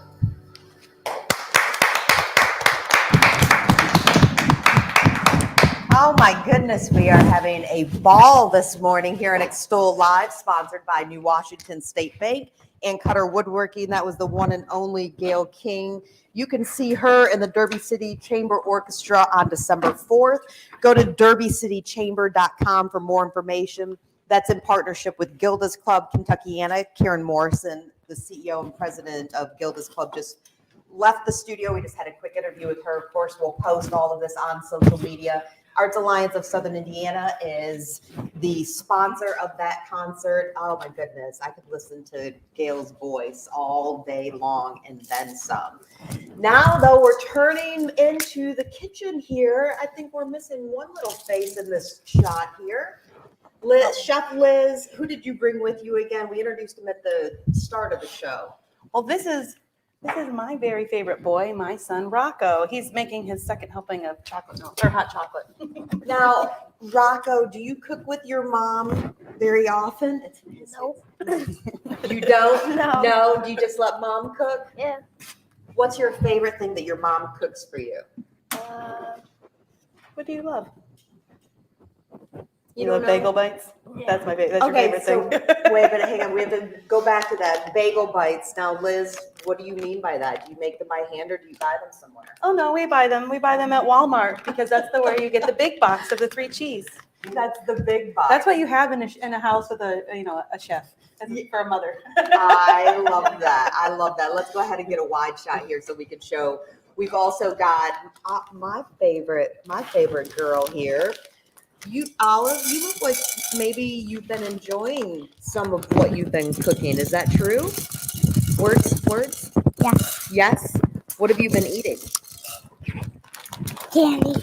Oh my goodness, we are having a ball this morning here in Extol Live, sponsored by New Washington State Bank and Cutter Woodworking. That was the one and only Gayle King. You can see her in the Derby City Chamber Orchestra on December 4th. Go to derbycitychamber.com for more information. That's in partnership with Gilda's Club, Kentuckiana. Karen Morrison, the CEO and president of Gilda's Club, just left the studio. We just had a quick interview with her. Of course, we'll post all of this on social media. Arts Alliance of Southern Indiana is the sponsor of that concert. Oh my goodness, I could listen to Gayle's voice all day long and then some. Now though, we're turning into the kitchen here. I think we're missing one little face in this shot here. Liz, Chef Liz, who did you bring with you again? We introduced him at the start of the show. Well, this is my very favorite boy, my son Rocco. He's making his second helping of chocolate milk or hot chocolate. Now, Rocco, do you cook with your mom very often? Nope. You don't? No. No? Do you just let mom cook? Yeah. What's your favorite thing that your mom cooks for you? What do you love? You You don't love know? bagel bites? Yeah. That's my favorite. That's Okay, your so favorite thing. wait a minute, hang on. We have to go back to that. Bagel bites. Now, Liz, what do you mean by that? Do you make them by hand or do you buy them somewhere? Oh no, we buy them. We buy them at Walmart because that's the where you get the big box of the 3 cheese. That's the big box. That's what you have in a house with a chef. That's for a mother. I love that. I love that. Let's go ahead and get a wide shot here so we can show. We've also got my favorite girl here. You, Olive, you look like maybe you've been enjoying some of what you've been cooking. Is that true? Words? Yes. Yes? What have you been eating? Candy.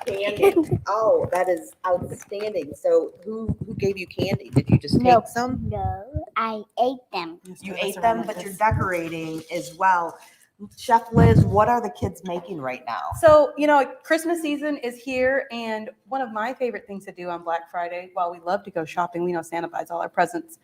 Candy. Oh, that is outstanding. So who gave you candy? Did you just take Nope. some? No, I ate them. You ate them, but you're decorating as well. Chef Liz, what are the kids making right now? So, Christmas season is here, and one of my favorite things to do on Black Friday, while we love to go shopping, we know Santa buys all our presents.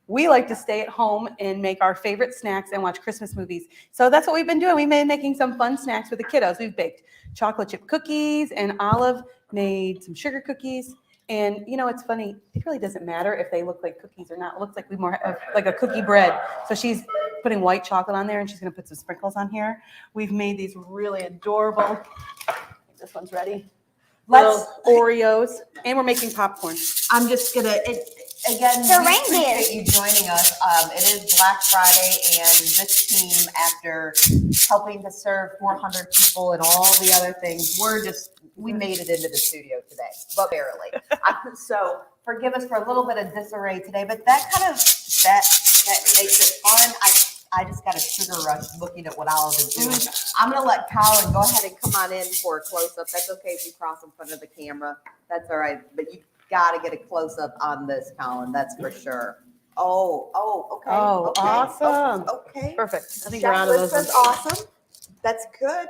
We like to stay at home and make our favorite snacks and watch Christmas movies. So that's what we've been doing. We've been making some fun snacks with the kiddos. We've baked chocolate chip cookies, and Olive made some sugar cookies. And it's funny, it really doesn't matter if they look like cookies or not. It looks like we more have like a cookie bread. So she's putting white chocolate on there and she's gonna put some sprinkles on here. We've made these really adorable, this one's ready, little Oreos, and we're making popcorn. I'm just gonna, again, The we reindeer. appreciate you joining us. It is Black Friday, and this team, after helping to serve 400 people and all the other things, we made it into the studio today, but barely. So forgive us for a little bit of disarray today, but that makes it fun. I just got a sugar rush looking at what Olive is doing. I'm gonna let Colin go ahead and come on in for a close-up. That's okay if you cross in front of the camera. That's all right, but you gotta get a close-up on this, Colin, that's for sure. Oh, okay. Oh, okay, awesome. Okay. Perfect. I think Chef we're out of Liz those says ones. awesome. That's good.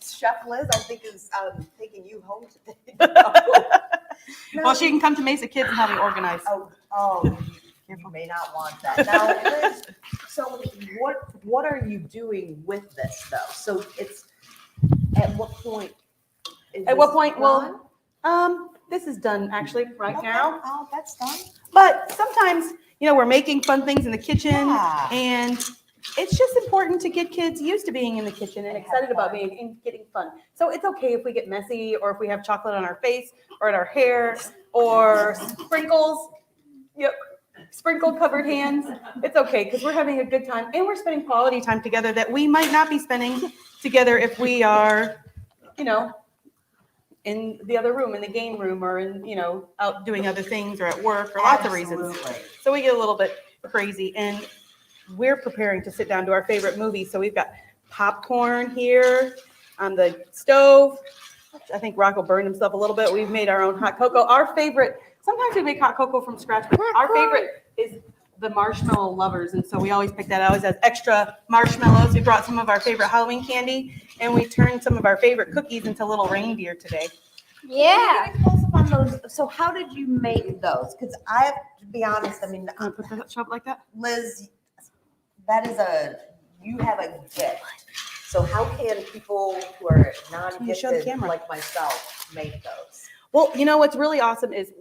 Chef Liz, I think, is taking you home today. Well, she can come to Mesa Kids and help me organize. You may not want that. Now, Liz, so what are you doing with this though? So it's at what point? At what point? Well, this is done actually right now. Oh, that's done. But sometimes, we're making fun things in the kitchen, Yeah. and it's just important to get kids used to being in the kitchen and And have excited about fun. being and getting fun. So it's okay if we get messy, or if we have chocolate on our face or in our hair, or sprinkles. Yep. Sprinkle covered hands. It's okay because we're having a good time and we're spending quality time together that we might not be spending together if we are, in the other room, in the game room, or in, out doing other things or at work, or lots of reasons. Absolutely. So we get a little bit crazy. And we're preparing to sit down to our favorite movie. So we've got popcorn here on the stove. I think Rocco burned himself a little bit. We've made our own hot cocoa. Our favorite, sometimes we make hot cocoa from scratch, but our favorite is the marshmallow lovers. And so we always pick that. It always has extra marshmallows. We brought some of our favorite Halloween candy, and we turned some of our favorite cookies into little reindeer today. Yeah. Can you close up on those? So how did you make those? Because I have to be honest, I mean, I'm gonna put that up like that. Liz, you have a gift. So how can people who are Can you show the non-gifted camera? like myself make those? Well, you know what's really awesome is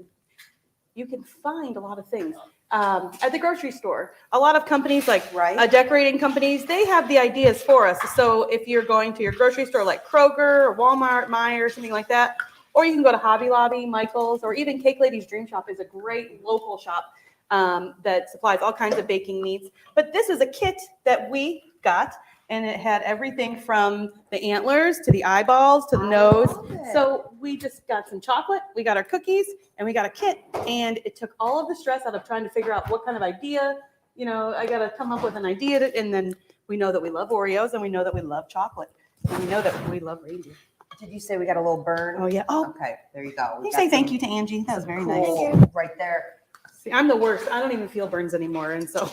you can find a lot of things at the grocery store. A lot of companies like Right. decorating companies, they have the ideas for us. So if you're going to your grocery store like Kroger or Walmart, Meijer, something like that, or you can go to Hobby Lobby, Michael's, or even Cake Lady's Dream Shop is a great local shop that supplies all kinds of baking needs. But this is a kit that we got, and it had everything from the antlers to the eyeballs to the nose. love it. So we just got some chocolate, we got our cookies, and we got a kit. And it took all of the stress out of trying to figure out what kind of idea, I got to come up with an idea. And then we know that we love Oreos, and we know that we love chocolate, and we know that we love reindeer. Did you say we got a little burn? Oh, yeah. Oh, Okay, there you go. We you got say thank some you to Angie. That was very nice. cool right there. See, I'm the worst. I don't even feel burns anymore. And so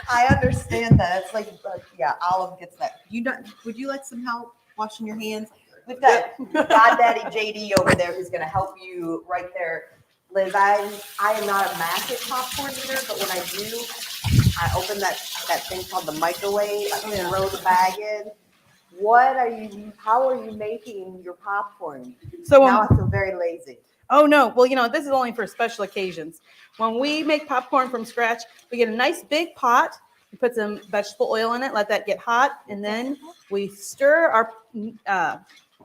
I understand that. It's like, Olive gets that. Would you like some help washing your hands? We've got Goddaddy JD over there who's going to help you right there. Liz, I am not a massive popcorn eater, but when I do, I open that thing called the microwave. I throw the bag in. How are you making your popcorn? So now I feel very lazy. Oh, no. Well, this is only for special occasions. When we make popcorn from scratch, we get a nice big pot. We put some vegetable oil in it, let that get hot, and then we stir our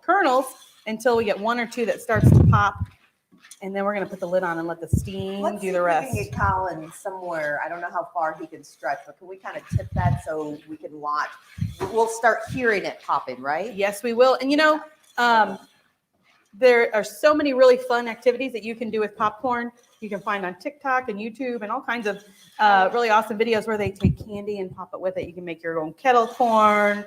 kernels until we get one or two that starts to pop. And then we're going to put the lid on and let the steam Let's do the rest. See if we can get Colin somewhere. I don't know how far he can stretch, but can we kind of tip that so we can watch? We'll start hearing it popping, right? Yes, we will. And there are so many really fun activities that you can do with popcorn. You can find on TikTok and YouTube and all kinds of really awesome videos where they take candy and pop it with it. You can make your own kettle corn.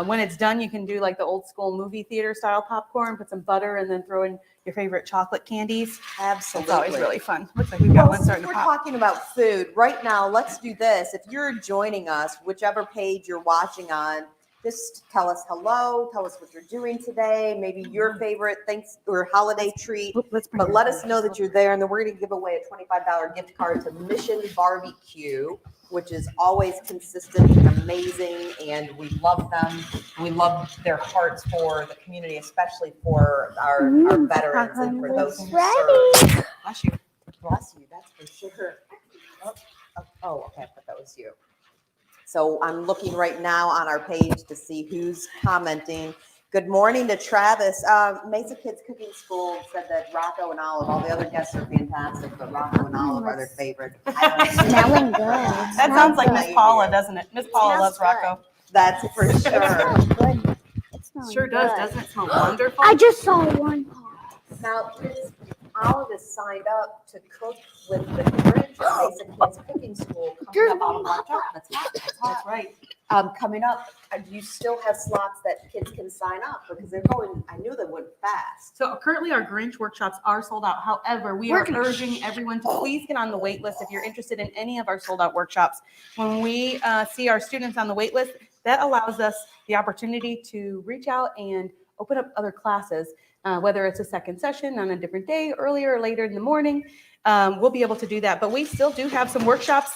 When it's done, you can do like the old school movie theater style popcorn, put some butter, and then throw in your favorite chocolate candies. Absolutely. It's always really fun. Looks like we've got one starting to we're pop. talking about food right now. Let's do this. If you're joining us, whichever page you're watching on, just tell us hello. Tell us what you're doing today. Maybe your favorite holiday treat. But let us know that you're there, and then we're going to give away a $25 gift card to Mission BBQ, which is always consistent and amazing, and we love them. And we love their hearts for the community, especially for our veterans and for those who serve. Bless you. Bless you, that's for sure. Oh, okay, I thought that was you. So I'm looking right now on our page to see who's commenting. Good morning to Travis. Mesa Kids Cooking School said that Rocco and Olive, all the other guests are fantastic, but Rocco and Olive are their favorite. Smelling good. That sounds like Miss Paula, doesn't it? Miss Paula loves Rocco. That's for It sure. smells good. It smells Sure does, good. doesn't it smell wonderful? I just saw one pop. Now, Olive is signed up to cook with the Grinch at Mesa Kids Cooking School coming up. Olive, watch out. That's hot. That's hot. That's right. Coming up, do you still have slots that kids can sign up? Because they're going, I knew they went fast. So currently our Grinch workshops are sold out. However, we are urging everyone to please get on the wait list if you're interested in any of our sold out workshops. When we see our students on the wait list, that allows us the opportunity to reach out and open up other classes, whether it's a second session on a different day, earlier or later in the morning. We'll be able to do that. But we still do have some workshops.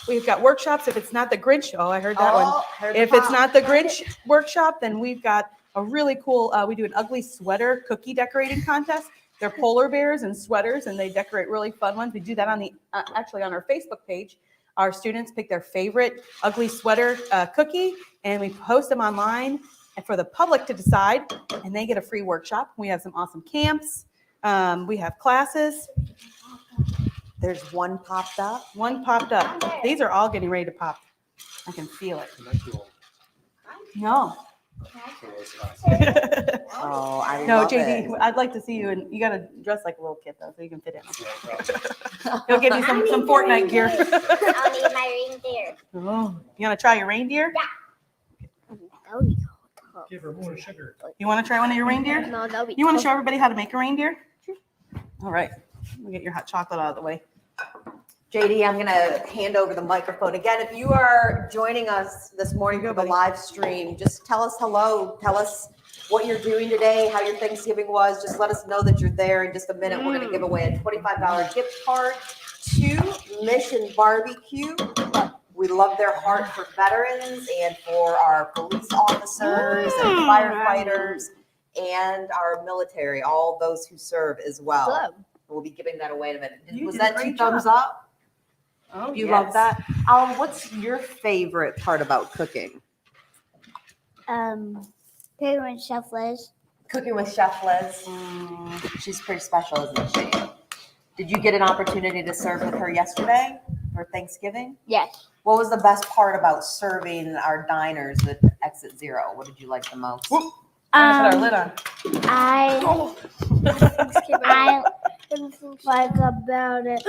We've got workshops. If it's not the Grinch, I heard that one. If it's not the Grinch workshop, then we've got a really cool, we do an ugly sweater cookie decorating contest. They're polar bears and sweaters, and they decorate really fun ones. We do that on actually on our Facebook page. Our students pick their favorite ugly sweater cookie, and we post them online and for the public to decide, and they get a free workshop. We have some awesome camps. We have classes. There's one popped up. One popped up. These are all getting ready to pop. I can feel it. No. Oh, I No, love JD, it. I'd like to see you, and you gotta dress like a little kid though, so you can fit in. He'll give you some Fortnite gear. I'll need my reindeer. Oh, you wanna try your reindeer? That would be cool. Give her more sugar. You wanna try one of your reindeer? No, that would be You wanna cool. show everybody how to make a reindeer? All right, we'll get your hot chocolate out of the way. JD, I'm going to hand over the microphone. Again, if you are joining us this morning for the live stream, just tell us hello. Tell us what you're doing today, how your Thanksgiving was. Just let us know that you're there. In just a minute, we're going to give away a $25 gift card to Mission BBQ. We love their heart for veterans and for our police officers and firefighters and our military, all those who serve as well. Good. We'll be giving that away in a minute. You Was did a that 2 great thumbs job. up? Oh, You love that? What's your favorite part about cooking? Pig with Chef Liz. Cooking with Chef Liz. She's pretty special, isn't she? Did you get an opportunity to serve with her yesterday for Thanksgiving? Yes. What was the best part about serving our diners at Exit Zero? What did you like the most? Put our lid on. I like about it.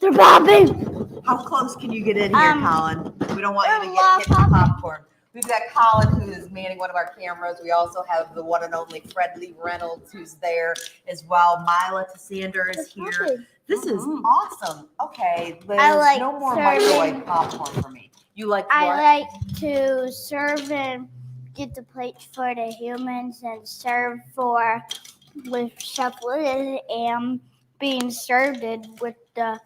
They're bobbing. How close can you get in here, Colin? We don't want you to a get lot hit with popcorn. We've got Colin, who is manning one of our cameras. We also have the one and only Fred Lee Reynolds, who's there as well. Mila Tassander is here. This is awesome. Okay, Liz, I like no more serving- microwave popcorn for me. You like what? I like to serve and get the plates for the humans and serve with Chef Liz and being served with the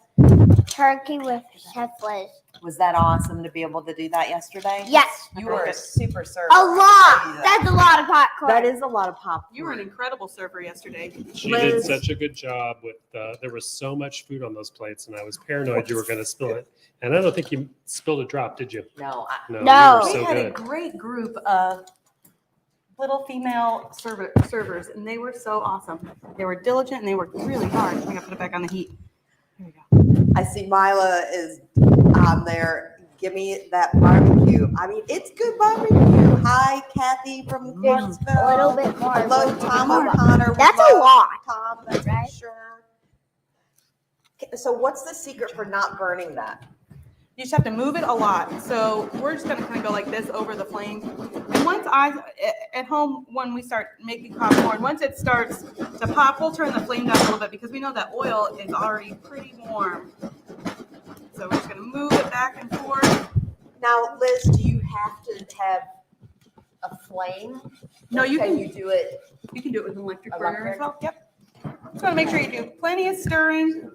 turkey with Chef Liz. Was that awesome to be able to do that yesterday? Yes. You were a super server. A I can lot. tell you that. That's a lot of popcorn. That is a lot of popcorn. You were an incredible server yesterday. She did Liz. such a good job with, there was so much food on those plates and I was paranoid you were going to spill it. And I don't think you spilled a drop, did you? No, No. No. You We were so had a good. great group of little female servers, and they were so awesome. They were diligent and they worked really hard. I'm gonna put it back on the heat. Here we go. I see Mila is on there. Give me that barbecue. I mean, it's good barbecue. Hi, Kathy from Clarksville. a little bit more. Hello, Tom O'Connor. We That's a love lot. Tom, that's Right? for sure. So what's the secret for not burning that? You just have to move it a lot. So we're just gonna kind of go like this over the flame. And once at home, when we start making popcorn, once it starts to pop, we'll turn the flame down a little bit because we know that oil is already pretty warm. So we're just gonna move it back and forth. Now, Liz, do you have to have a flame? No, you Can can you do it? you can do it with an electric burner Electric? as well. Yep. Just wanna make sure you do plenty of stirring.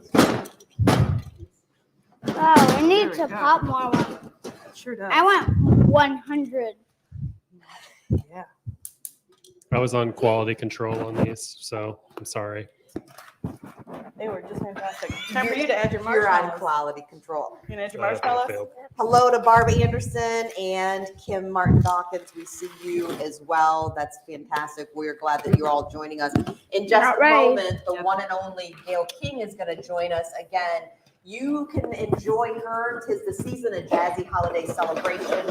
Wow, we need There to we go. pop more. Sure does. I want 100. Yeah. I was on quality control on these, so I'm sorry. They were just fantastic. Time for you to add your You're on marshmallows. quality control. You gonna add your I think I marshmallows? failed. Hello to Barbie Anderson and Kim Martin Dawkins. We see you as well. That's fantastic. We're glad that you're all joining us. In just Not a right. moment, the one and only Gayle King is going to join us again. You can enjoy her. 'Tis the season of jazzy holiday celebration.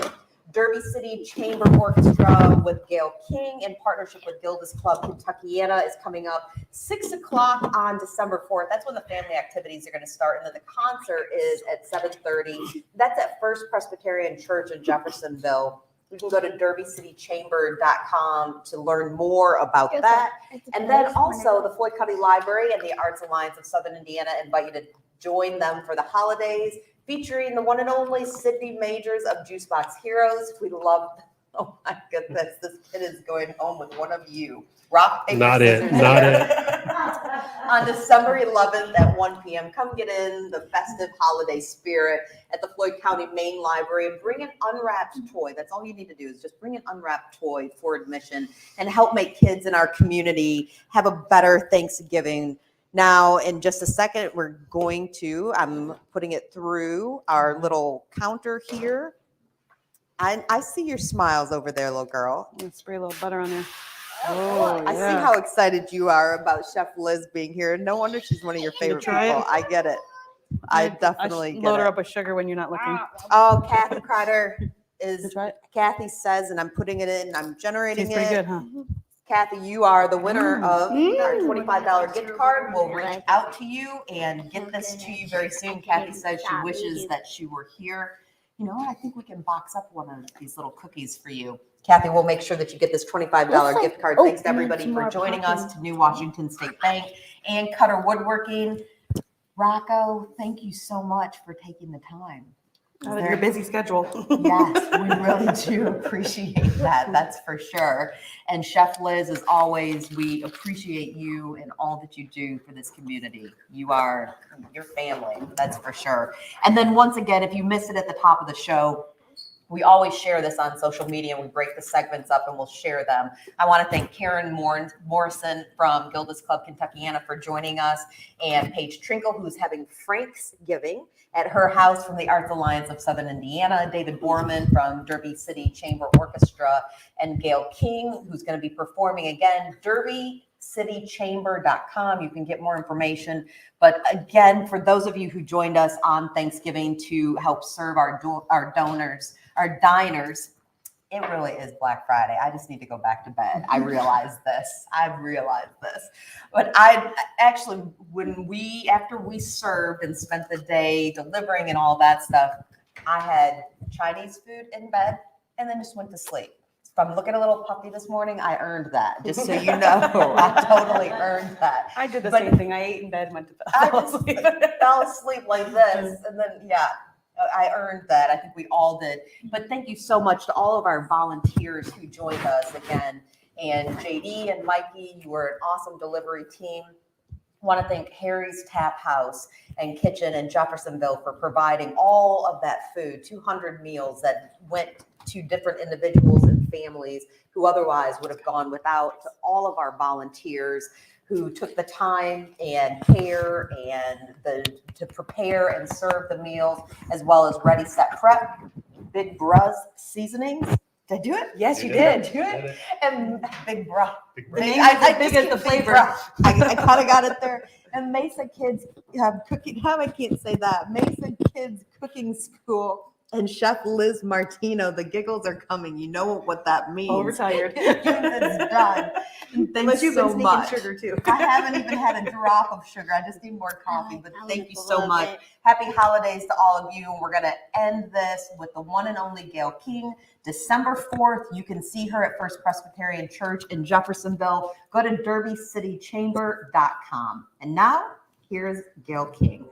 Derby City Chamber Orchestra with Gayle King in partnership with Gilda's Club Kentuckiana is coming up 6 o'clock on December 4th. That's when the family activities are going to start. And then the concert is at 7:30. That's at First Presbyterian Church in Jeffersonville. You can go to derbycitychamber.com to learn more about that. And then also the Floyd County Library and the Arts Alliance of Southern Indiana invite you to join them for the holidays, featuring the one and only Sydney Majors of Juicebox Heroes. We love, oh my goodness, this kid is going home with one of you. Rock, paper, Not it, scissors. not it. On December 11th at 1 p.m., come get in the festive holiday spirit at the Floyd County Main Library and bring an unwrapped toy. That's all you need to do is just bring an unwrapped toy for admission and help make kids in our community have a better Thanksgiving. Now, in just a second, I'm putting it through our little counter here. I see your smiles over there, little girl. I'm gonna spray a little butter on there. I see how excited you are about Chef Liz being here. No wonder she's one of your favorite people. try it? I get it. I definitely get load her it. up with sugar when you're not looking. Oh, Kathy Carter You is, try it? Kathy says, and I'm putting it in, I'm generating Tastes pretty it. good, huh? Kathy, you are the winner of our $25 gift card. We'll reach out to you and get this to you very soon. Kathy says she wishes that she were here. You know what? I think we can box up one of these little cookies for you. Kathy, we'll make sure that you get this $25 gift card. Thanks to everybody for joining us, to New Washington State Bank and Cutter Woodworking. Rocco, thank you so much for taking the time. Your busy schedule. Yes, we really do appreciate that. That's for sure. And Chef Liz, as always, we appreciate you and all that you do for this community. You are your family, that's for sure. And then once again, if you missed it at the top of the show, we always share this on social media and we break the segments up and we'll share them. I want to thank Karen Morrison from Gilda's Club Kentuckiana for joining us, and Paig Trinkle, who's having Franksgiving at her house from the Arts Alliance of Southern Indiana, David Borman from Derby City Chamber Orchestra, and Gayle King, who's going to be performing again, derbycitychamber.com. You can get more information. But again, for those of you who joined us on Thanksgiving to help serve our donors, our diners, it really is Black Friday. I just need to go back to bed. I realize this. I've realized this. But I actually, after we served and spent the day delivering and all that stuff, I had Chinese food in bed and then just went to sleep. If I'm looking a little puffy this morning, I earned that. Just so you know, I totally earned that. I did the same thing. I ate in bed and went to bed. I just fell asleep like this. And then, I earned that. I think we all did. But thank you so much to all of our volunteers who joined us again. And JD and Mikey, you were an awesome delivery team. I want to thank Harry's Tap House and Kitchen in Jeffersonville for providing all of that food, 200 meals that went to different individuals and families who otherwise would have gone without, to all of our volunteers who took the time and care and to prepare and serve the meals, as well as Ready, Set, Prep, Big Bruh's Seasonings. Did I do it? Yes, you did. And Big Bruh. The name is as big as the flavor. I kind of got it there. And MESA Kids Cooking. How I can't say that. MESA Kids Cooking School. And Chef Liz Martino, the giggles are coming. You know what that means. Overtired. It's done. And thanks You've so been much. sneaking sugar too. I haven't even had a drop of sugar. I just need more coffee. But thank you so much. Happy holidays to all of you. And we're going to end this with the one and only Gayle King. December 4th, you can see her at First Presbyterian Church in Jeffersonville. Go to derbycitychamber.com. And now, here's Gayle King.